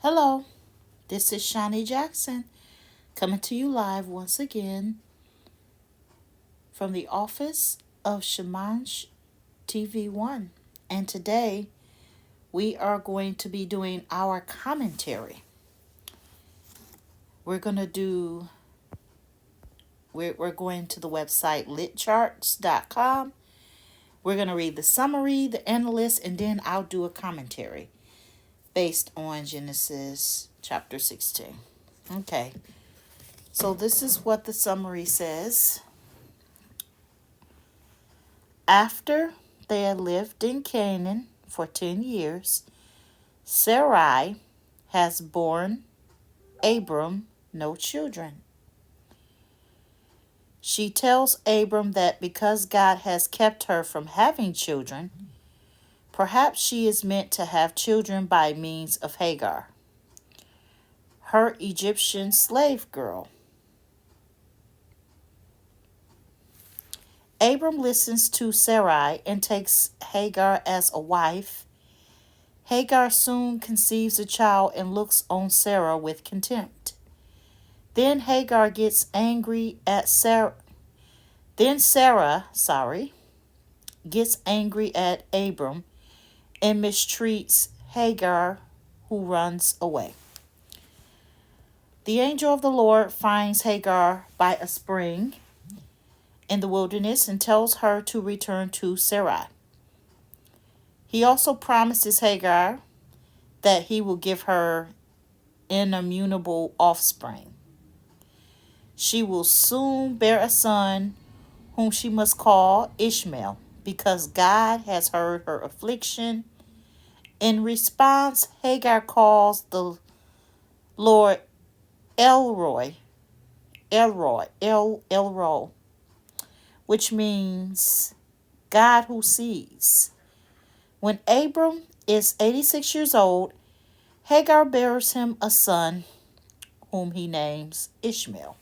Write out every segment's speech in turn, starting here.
Hello, this is Shawnee Jackson coming to you live once again from the office of Shamonj TV1. And today we are going to be doing our commentary. We're going to do, we're going to the website litcharts.com. We're going to read the summary, the analyst, and then I'll do a commentary based on Genesis chapter 16. Okay. So this is what the summary says. After they had lived in Canaan for 10 years, Sarai has borne Abram no children. She tells Abram that because God has kept her from having children, perhaps she is meant to have children by means of Hagar, her Egyptian slave girl. Abram listens to Sarai and takes Hagar as a wife. Hagar soon conceives a child and looks on Sarah with contempt. Then Hagar gets angry at Sarah. Then Sarah, gets angry at Abram and mistreats Hagar, who runs away. The angel of the Lord finds Hagar by a spring in the wilderness and tells her to return to Sarai. He also promises Hagar that he will give her inimitable offspring. She will soon bear a son whom she must call Ishmael, because God has heard her affliction. In response, Hagar calls the Lord Elroy, which means God who sees. When Abram is 86 years old, Hagar bears him a son whom he names Ishmael.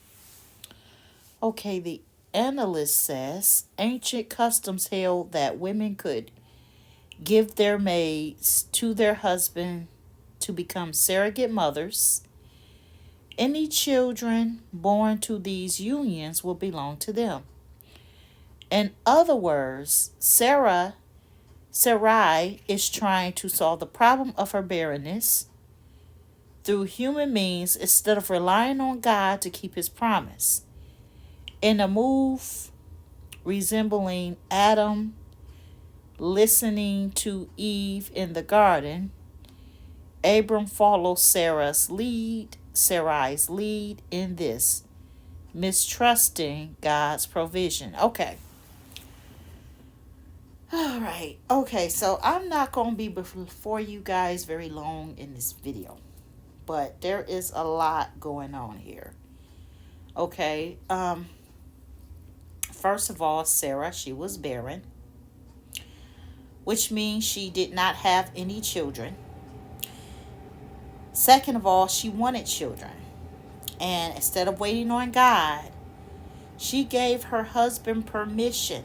Okay, the analyst says ancient customs held that women could give their maids to their husband to become surrogate mothers. Any children born to these unions will belong to them. In other words, Sarai is trying to solve the problem of her barrenness through human means instead of relying on God to keep his promise. In a move resembling Adam listening to Eve in the garden, Abram follows Sarai's lead in this, mistrusting God's provision. Okay. All right. Okay, so I'm not going to be before you guys very long in this video, but there is a lot going on here. Okay. First of all, Sarah, she was barren, which means she did not have any children. Second of all, she wanted children. And instead of waiting on God, she gave her husband permission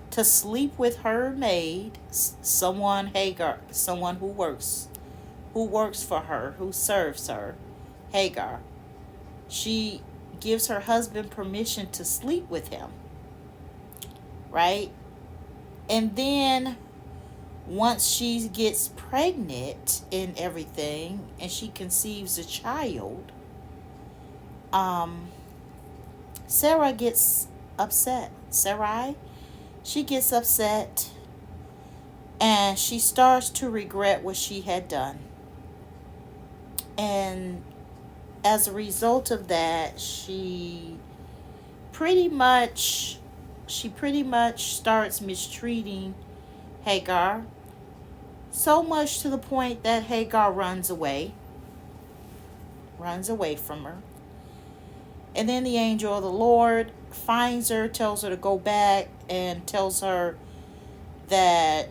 to sleep with her maid, someone who works for her, who serves her, Hagar. She gives her husband permission to sleep with him, right? And then once she gets pregnant and everything, and she conceives a child, Sarah gets upset. She gets upset and she starts to regret what she had done. And as a result of that, she pretty much starts mistreating Hagar, so much to the point that Hagar runs away from her. And then the angel of the Lord finds her, tells her to go back, and tells her that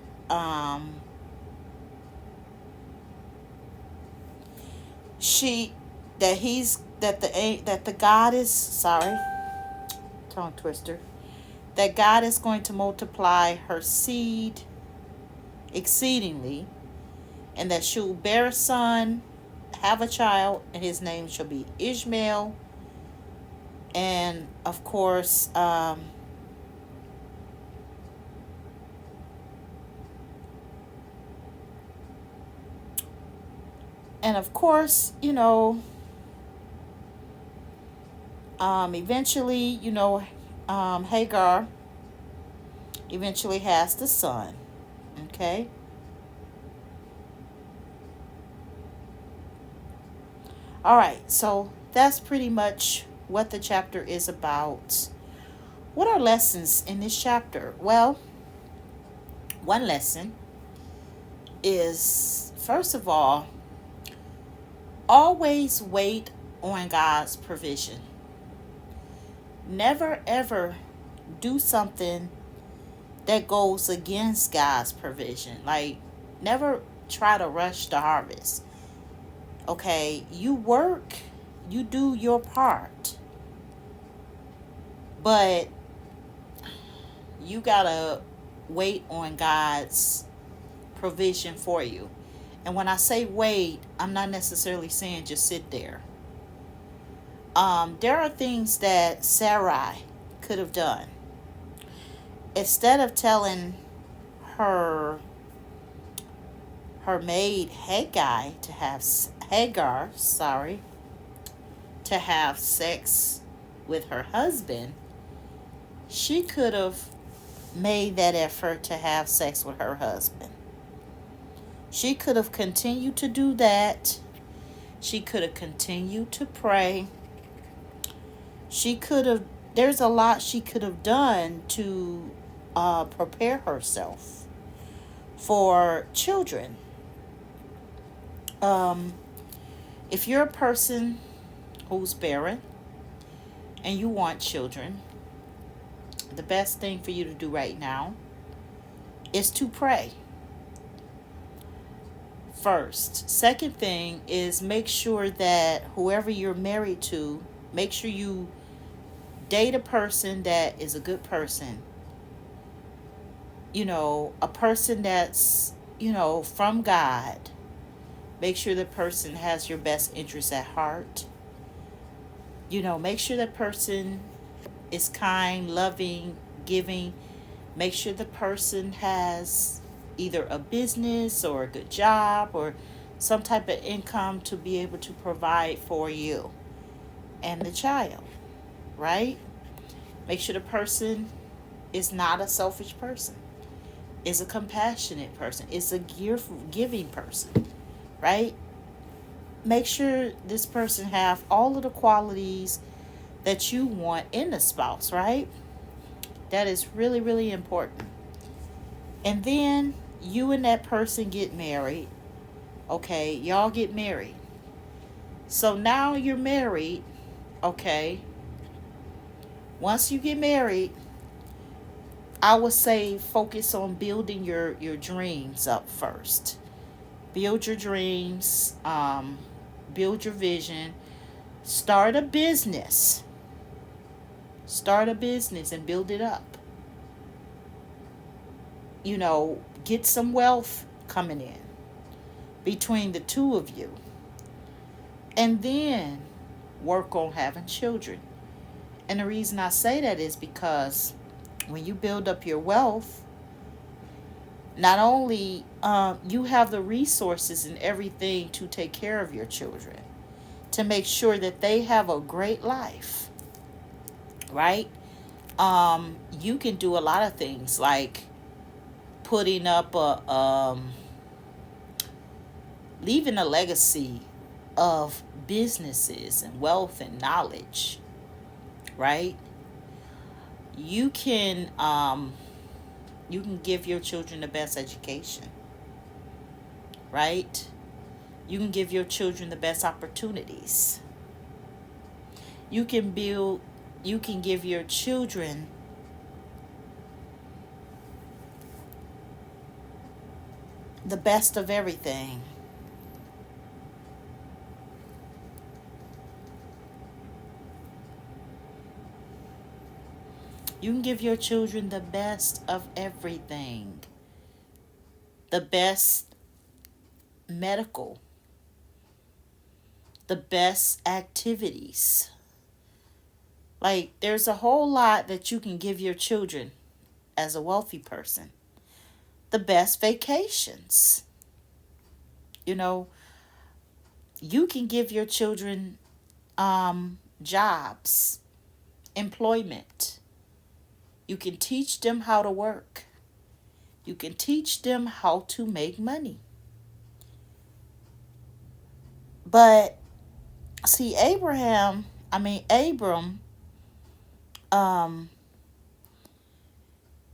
that God is going to multiply her seed exceedingly, and that she'll bear a son have a child, and his name shall be Ishmael. And of course, eventually, Hagar eventually has the son. Okay. All right. So that's pretty much what the chapter is about. What are lessons in this chapter? Well, one lesson is, first of all, always wait on God's provision. Never ever do something that goes against God's provision. Like, never try to rush the harvest. Okay, you work, you do your part, but you gotta wait on God's provision for you. And when I say wait, I'm not necessarily saying just sit there. There are things that Sarai could have done. Instead of telling her maid Hagar, to have sex with her husband, she could have made that effort to have sex with her husband. She could have continued to do that. She could have continued to pray. She could have, there's a lot she could have done to prepare herself for children. Um, if you're a person who's barren and you want children, the best thing for you to do right now is to pray first. Second thing is, make sure that whoever you're married to, make sure you date a person that is a good person. A person that's, from God. Make sure the person has your best interests at heart. Make sure that person is kind, loving, giving. Make sure the person has either a business or a good job or some type of income to be able to provide for you and the child, right? Make sure the person is not a selfish person, is a compassionate person, is a giving person, right? Make sure this person have all of the qualities that you want in a spouse, right? That is really, really important. And then you and that person get married. Okay, y'all get married. So now you're married. Okay. Once you get married, I would say focus on building your dreams up first. Build your dreams, build your vision, start a business. Start a business and build it up. Get some wealth coming in between the two of you. And then work on having children. And the reason I say that is because when you build up your wealth, not only you have the resources and everything to take care of your children, to make sure that they have a great life, right? You can do a lot of things like putting up leaving a legacy of businesses and wealth and knowledge, right? You can give your children the best education, right? You can give your children the best opportunities. You can give your children the best of everything. You can give your children the best of everything. The best medical, the best activities. Like, there's a whole lot that you can give your children as a wealthy person. The best vacations. You know, you can give your children jobs, employment. You can teach them how to work. You can teach them how to make money. But see, Abram, um,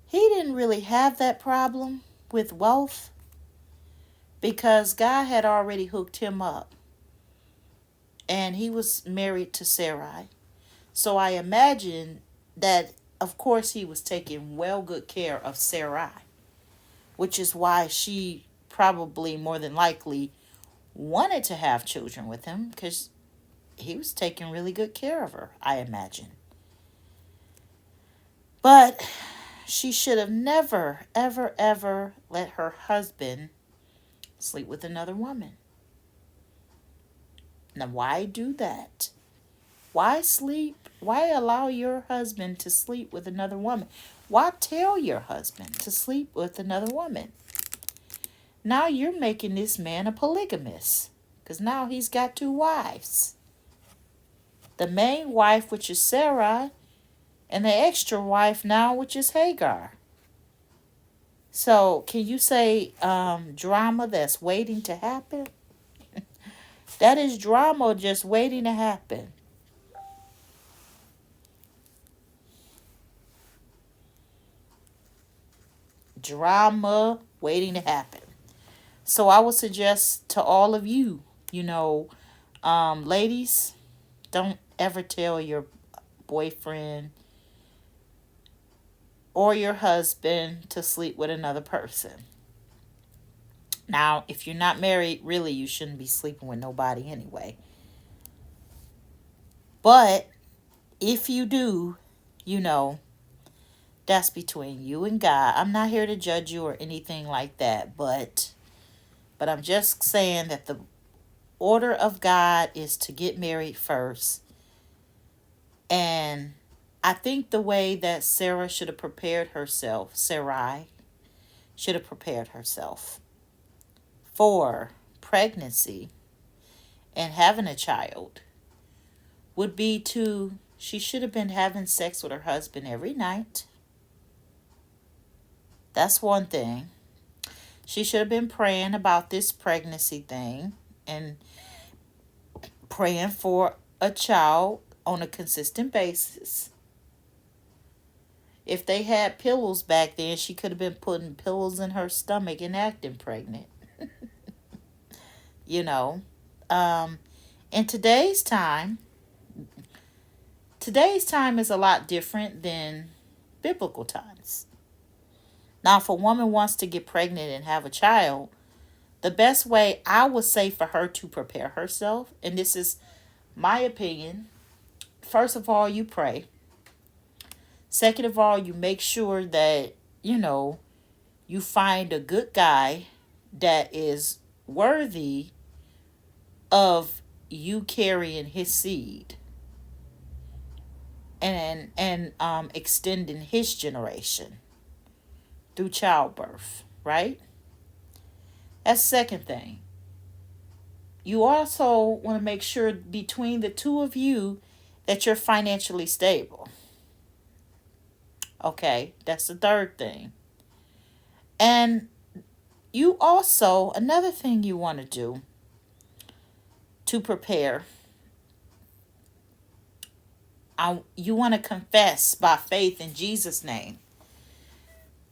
he didn't really have that problem with wealth because God had already hooked him up and he was married to Sarai. So I imagine that, of course, he was taking well good care of Sarai, which is why she probably more than likely wanted to have children with him because he was taking really good care of her, I imagine. But she should have never, ever, ever let her husband sleep with another woman. Now, why do that? Why sleep? Why allow your husband to sleep with another woman? Why tell your husband to sleep with another woman? Now you're making this man a polygamist because now he's got two wives. The main wife, which is Sarah, and the extra wife now, which is Hagar. So, can you say drama that's waiting to happen? That is drama just waiting to happen. Drama waiting to happen. So, I would suggest to all of you, ladies, don't ever tell your boyfriend or your husband to sleep with another person. Now, if you're not married, really, you shouldn't be sleeping with nobody anyway. But if you do, you know, that's between you and God. I'm not here to judge you or anything like that, but I'm just saying that the order of God is to get married first. And I think the way that Sarah should have prepared herself, Sarai should have prepared herself for pregnancy and having a child would be she should have been having sex with her husband every night. That's one thing. She should have been praying about this pregnancy thing and praying for a child on a consistent basis. If they had pillows back then, she could have been putting pillows in her stomach and acting pregnant. you know. In today's time is a lot different than biblical times. Now, if a woman wants to get pregnant and have a child, the best way I would say for her to prepare herself, and this is my opinion, first of all, you pray. Second of all, you make sure that, you find a good guy that is worthy of you carrying his seed and extending his generation through childbirth, right? That's the second thing. You also want to make sure between the two of you that you're financially stable. Okay, that's the third thing. And you also, another thing you want to do to prepare, you want to confess by faith in Jesus' name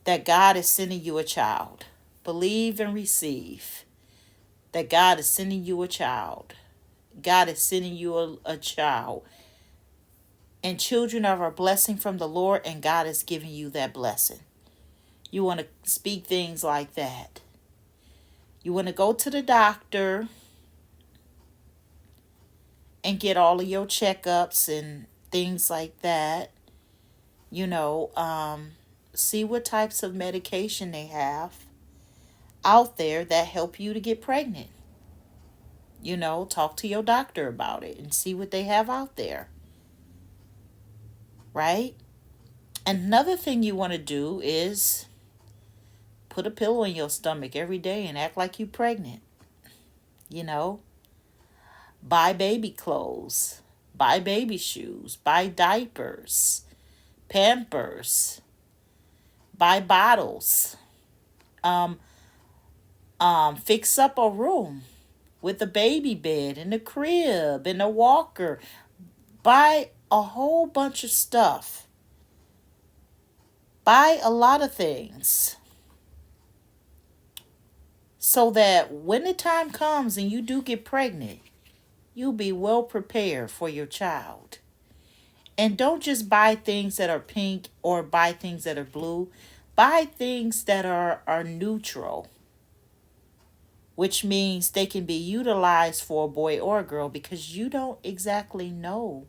that God is sending you a child. Believe and receive that God is sending you a child. God is sending you a child. And children are a blessing from the Lord, and God is giving you that blessing. You want to speak things like that. You want to go to the doctor and get all of your checkups and things like that. See what types of medication they have out there that help you to get pregnant. Talk to your doctor about it and see what they have out there, right? Another thing you want to do is put a pillow in your stomach every day and act like you're pregnant. You know, buy baby clothes, buy baby shoes, buy diapers, Pampers, buy bottles, um, fix up a room with a baby bed and a crib and a walker. Buy a whole bunch of stuff. Buy a lot of things so that when the time comes and you do get pregnant, you'll be well prepared for your child. And don't just buy things that are pink or buy things that are blue. Buy things that are neutral, which means they can be utilized for a boy or a girl because you don't exactly know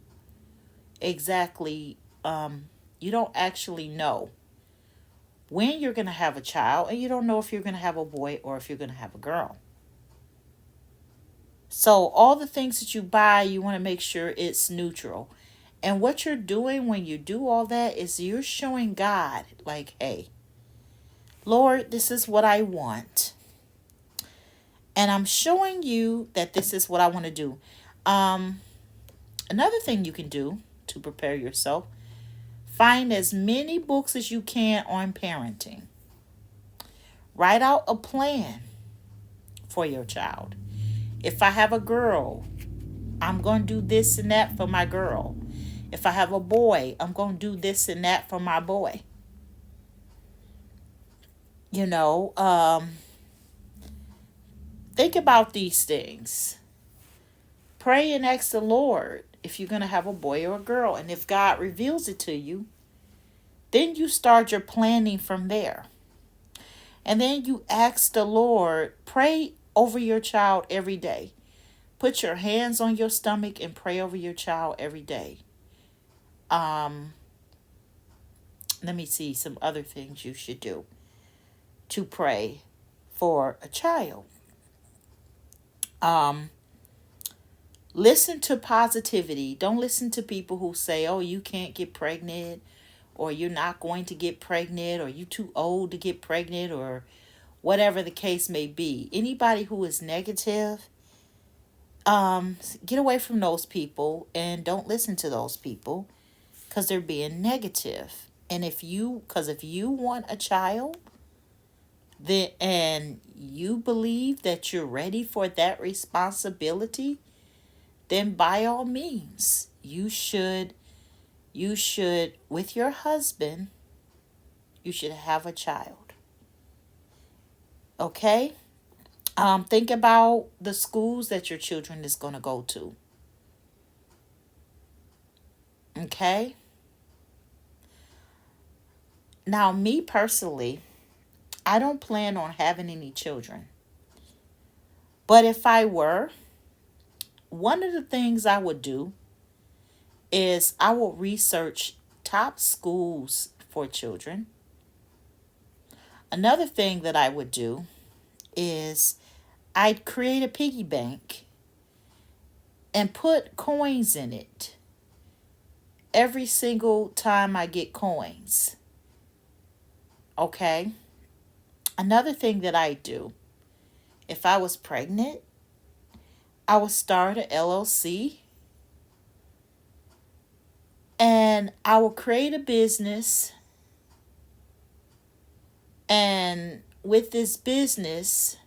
exactly you don't actually know when you're going to have a child, and you don't know if you're going to have a boy or if you're going to have a girl. So all the things that you buy, you want to make sure it's neutral. And what you're doing when you do all that is you're showing God, like, hey, Lord, this is what I want. And I'm showing you that this is what I want to do. Um, Another thing you can do to prepare yourself, find as many books as you can on parenting. Write out a plan for your child. If I have a girl, I'm going to do this and that for my girl. If I have a boy, I'm going to do this and that for my boy. You know, think about these things. Pray and ask the Lord if you're going to have a boy or a girl. And if God reveals it to you, then you start your planning from there. And then you ask the Lord, pray over your child every day. Put your hands on your stomach and pray over your child every day. Um, Let me see some other things you should do to pray for a child. Um, Listen to positivity. Don't listen to people who say, oh, you can't get pregnant, or you're not going to get pregnant, or you're too old to get pregnant, or whatever the case may be. Anybody who is negative, get away from those people and don't listen to those people because they're being negative. And if you want a child, then and you believe that you're ready for that responsibility, then by all means, you should with your husband, you should have a child. Okay? Think about the schools that your children is going to go to. Okay? Now, me personally, I don't plan on having any children. But if I were, one of the things I would do is I will research top schools for children. Another thing that I would do is I'd create a piggy bank and put coins in it every single time I get coins. Okay? Another thing that I do, if I was pregnant, I would start an LLC and I will create a business. And with this business,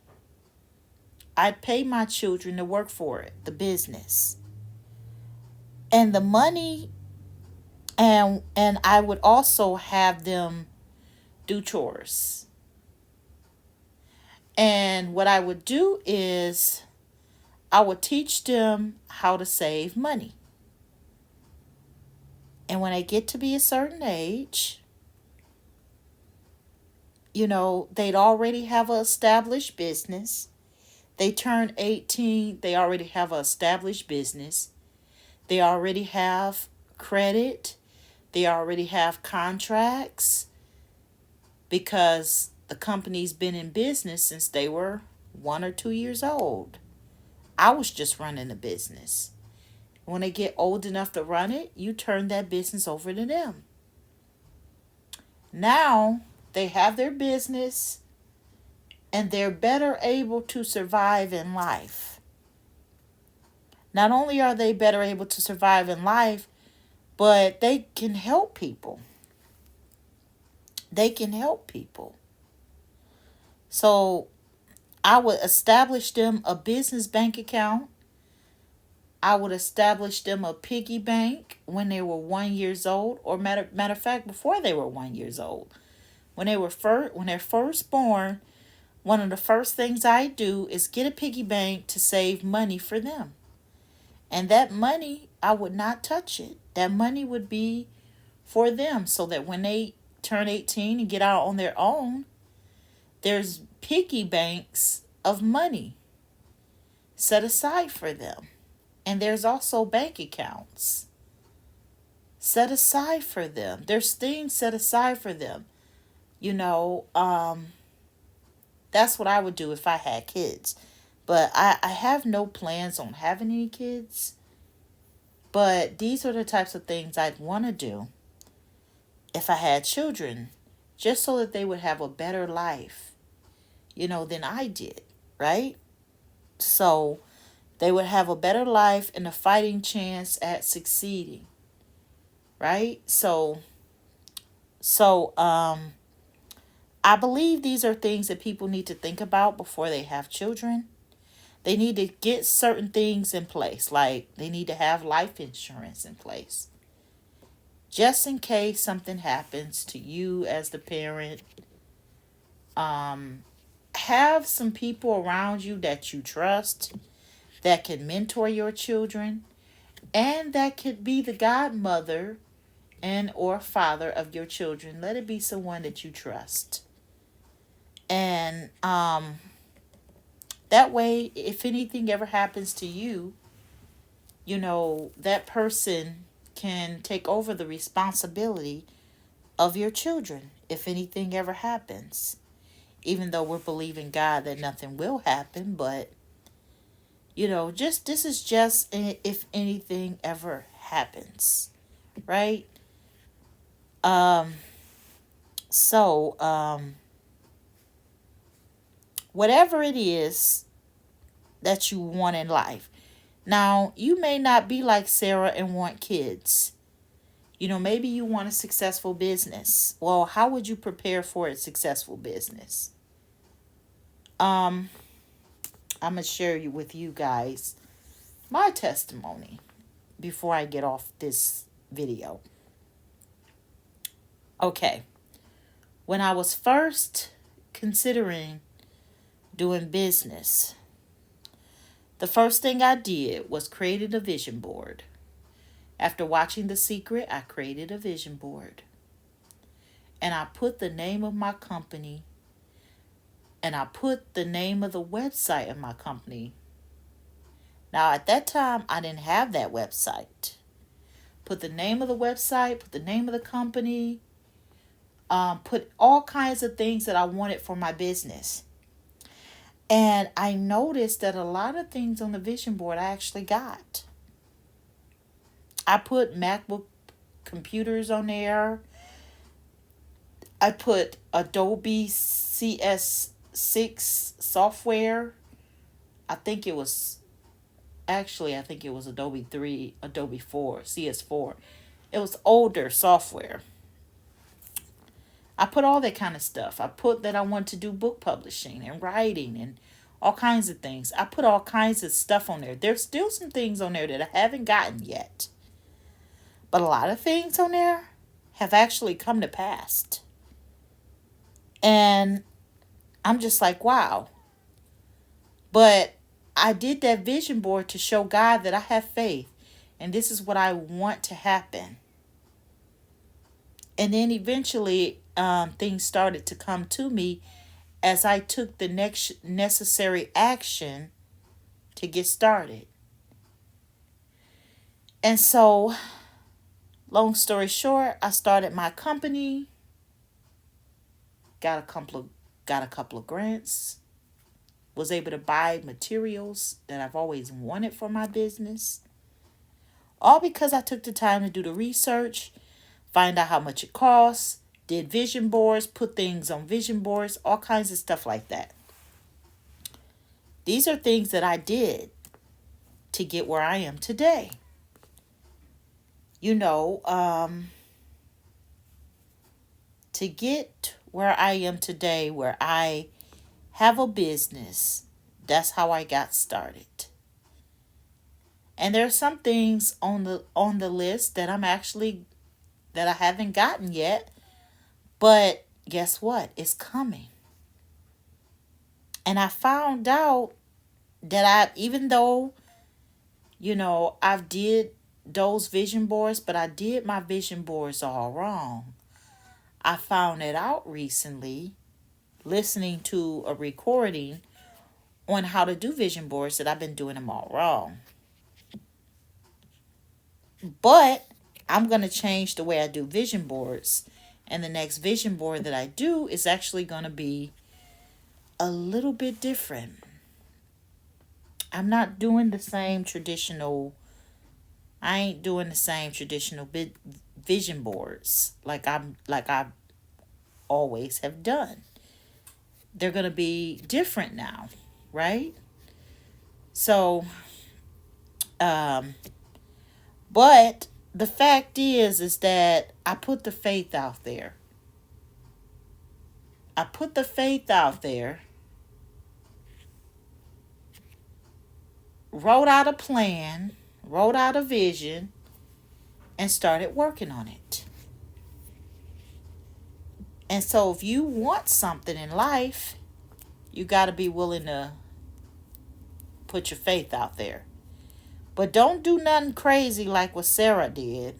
I'd pay my children to work for it, the business. And the money, and I would also have them do chores. And what I would do is I would teach them how to save money. And when I get to be a certain age, they'd already have an established business. They turn 18, they already have an established business. They already have credit. They already have contracts because the company's been in business since they were 1 or 2 years old. I was just running a business. When they get old enough to run it, you turn that business over to them. Now they have their business and they're better able to survive in life. Not only are they better able to survive in life, but they can help people. They can help people. So I would establish them a business bank account. I would establish them a piggy bank when they were 1 years old, or matter of fact, before they were 1 years old. When they're first born, one of the first things I do is get a piggy bank to save money for them. And that money, I would not touch it. That money would be for them so that when they turn 18 and get out on their own, there's piggy banks of money set aside for them. And there's also bank accounts set aside for them. There's things set aside for them. You know, that's what I would do if I had kids. But I have no plans on having any kids. But these are the types of things I'd want to do if I had children, just so that they would have a better life, than I did, right? So they would have a better life and a fighting chance at succeeding, right? So I believe these are things that people need to think about before they have children. They need to get certain things in place, like they need to have life insurance in place. Just in case something happens to you as the parent, have some people around you that you trust that can mentor your children and that could be the godmother and or father of your children. Let it be someone that you trust. And that way, if anything ever happens to you, that person can take over the responsibility of your children if anything ever happens. Even though we're believing God that nothing will happen, but just this is just if anything ever happens, right? Um, so whatever it is that you want in life. Now, you may not be like Sarah and want kids. Maybe you want a successful business. Well, how would you prepare for a successful business? Um, I'm gonna share with you guys my testimony before I get off this video. Okay, when I was first considering doing business, the first thing I did was created a vision board. After watching The Secret, I created a vision board. And I put the name of my company and I put the name of the website of my company. Now, at that time, I didn't have that website. Put the name of the website, put the name of the company, put all kinds of things that I wanted for my business. And I noticed that a lot of things on the vision board I actually got. I put MacBook computers on there. I put Adobe CS6 software. I think it was Adobe 3, Adobe 4, CS4. It was older software. I put all that kind of stuff. I put that I want to do book publishing and writing and all kinds of things. I put all kinds of stuff on there. There's still some things on there that I haven't gotten yet. But a lot of things on there have actually come to pass. And I'm just like, wow. But I did that vision board to show God that I have faith. And this is what I want to happen. And then eventually things started to come to me as I took the next necessary action to get started. And so, long story short, I started my company, got a couple of grants, was able to buy materials that I've always wanted for my business. All because I took the time to do the research, find out how much it costs, did vision boards, put things on vision boards, all kinds of stuff like that. These are things that I did to get where I am today. You know, to get where I am today, where I have a business, that's how I got started. And there are some things on the list that I haven't gotten yet, but guess what? It's coming. And I found out that even though, I've did those vision boards, but I did my vision boards all wrong. I found it out recently listening to a recording on how to do vision boards that I've been doing them all wrong. But I'm going to change the way I do vision boards. And the next vision board that I do is actually going to be a little bit different. I'm not doing the same traditional, I ain't doing the same traditional vision boards like I always have done. They're going to be different now, right? So, but the fact is that I put the faith out there. I put the faith out there, wrote out a plan, wrote out a vision, and started working on it. And so if you want something in life, you got to be willing to put your faith out there. But don't do nothing crazy like what Sarah did,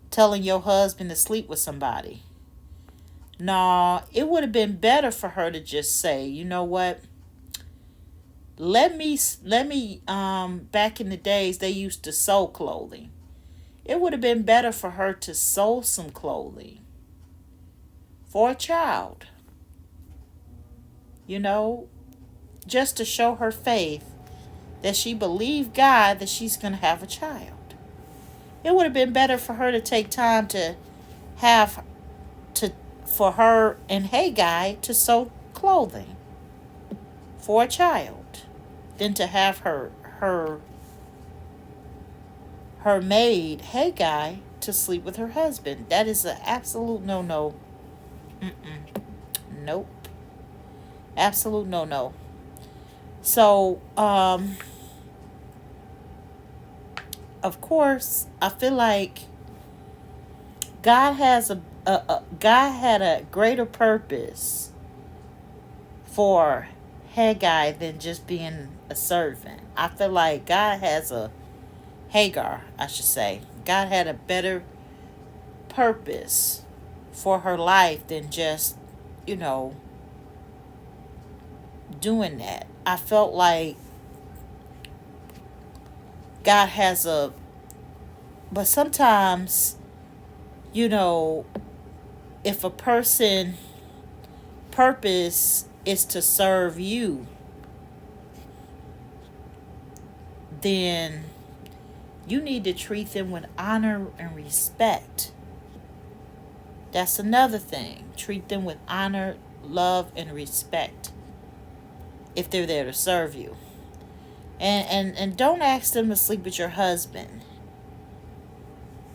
telling your husband to sleep with somebody. No, it would have been better for her to just say, you know what? Let me back in the days they used to sew clothing. It would have been better for her to sew some clothing for a child. Just to show her faith that she believed God that she's going to have a child. It would have been better for her to take time to have for her and Haggai to sew clothing for a child than to have her maid Haggai to sleep with her husband. That is an absolute no. Nope. Absolute no. So, of course, I feel like God has God had a greater purpose for Haggai than just being a servant. I feel like God has Hagar, I should say. God had a better purpose for her life than just, doing that. I felt like God has but sometimes, if a person purpose is to serve you, then you need to treat them with honor and respect. That's another thing. Treat them with honor, love, and respect if they're there to serve you. And don't ask them to sleep with your husband.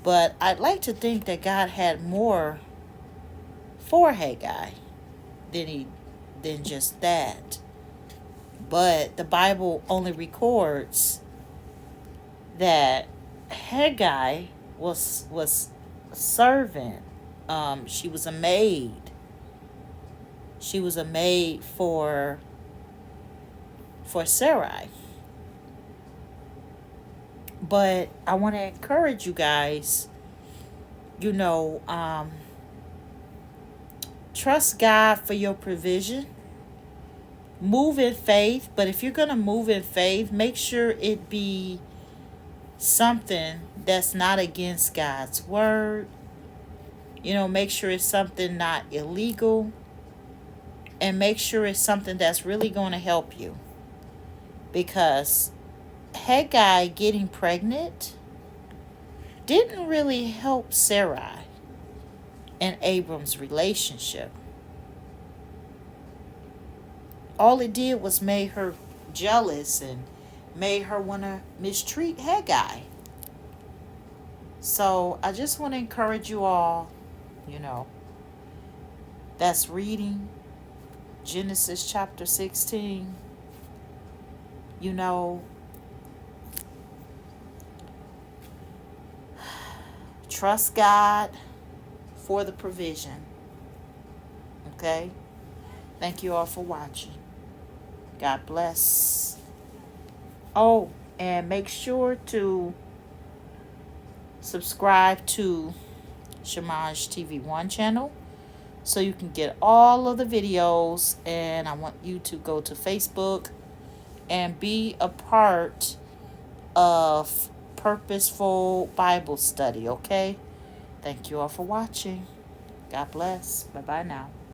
But I'd like to think that God had more for Haggai than just that. But the Bible only records that Haggai was a servant. She was a maid. She was a maid for Sarai. But I want to encourage you guys, trust God for your provision. Move in faith. But if you're going to move in faith, make sure it be something that's not against God's word. Make sure it's something not illegal. and make sure it's something that's really going to help you. Because Haggai getting pregnant didn't really help Sarai and Abram's relationship. All it did was made her jealous and made her want to mistreat Haggai. So I just want to encourage you all, you know, that's reading Genesis chapter 16, you know, trust God for the provision. Okay? Thank you all for watching. God bless. Oh, and make sure to subscribe to Shamonj TV1 channel so you can get all of the videos. And I want you to go to Facebook and be a part of Purposeful Bible Study, okay? Thank you all for watching. God bless. Bye bye now.